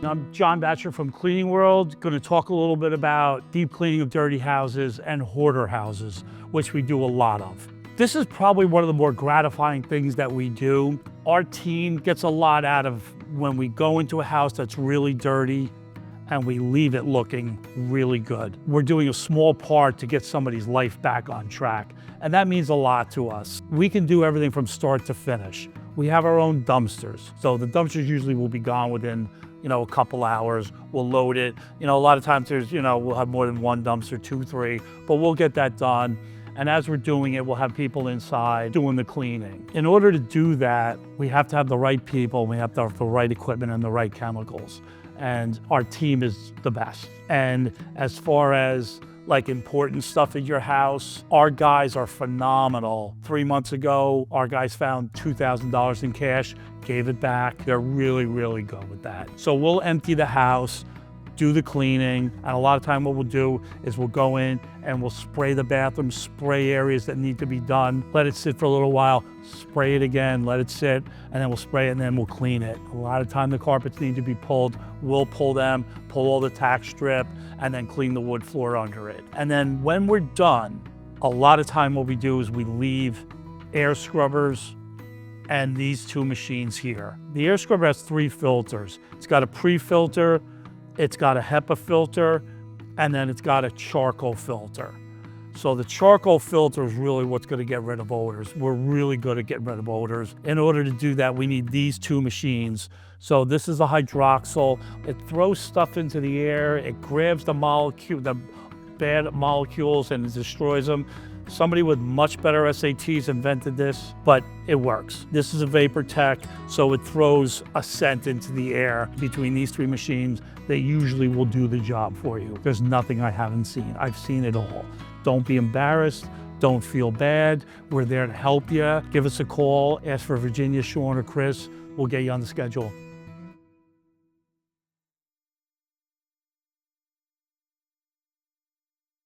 I'm John Batcher from Cleaning World. Going to talk a little bit about deep cleaning of dirty houses and hoarder houses, which we do a lot of. This is probably one of the more gratifying things that we do. Our team gets a lot out of when we go into a house that's really dirty and we leave it looking really good. We're doing a small part to get somebody's life back on track, and that means a lot to us. We can do everything from start to finish. We have our own dumpsters, so the dumpsters usually will be gone within a couple hours. We'll load it. A lot of times we'll have more than one dumpster, 2, 3, but we'll get that done. And as we're doing it, we'll have people inside doing the cleaning. In order to do that, we have to have the right people, we have to have the right equipment and the right chemicals. And our team is the best. And as far as important stuff at your house, our guys are phenomenal. 3 months ago, our guys found $2,000 in cash, gave it back. They're really, really good with that. So we'll empty the house, do the cleaning, and a lot of time what we'll do is we'll go in and we'll spray the bathroom, spray areas that need to be done, let it sit for a little while, spray it again, let it sit, and then we'll spray it and then we'll clean it. A lot of time the carpets need to be pulled, we'll pull them, pull all the tack strip, and then clean the wood floor under it. And then when we're done, a lot of time what we do is we leave air scrubbers and these 2 machines here. The air scrubber has 3 filters. It's got a pre-filter, it's got a HEPA filter, and then it's got a charcoal filter. So the charcoal filter is really what's going to get rid of odors. We're really good at getting rid of odors. In order to do that, we need these 2 machines. So this is a hydroxyl. It throws stuff into the air. It grabs the bad molecules, and it destroys them. Somebody with much better SATs invented this, but it works. This is a vapor tech, so it throws a scent into the air between these 3 machines. They usually will do the job for you. There's nothing I haven't seen. I've seen it all. Don't be embarrassed. Don't feel bad. We're there to help you. Give us a call. Ask for Virginia, Sean, or Chris. We'll get you on the schedule.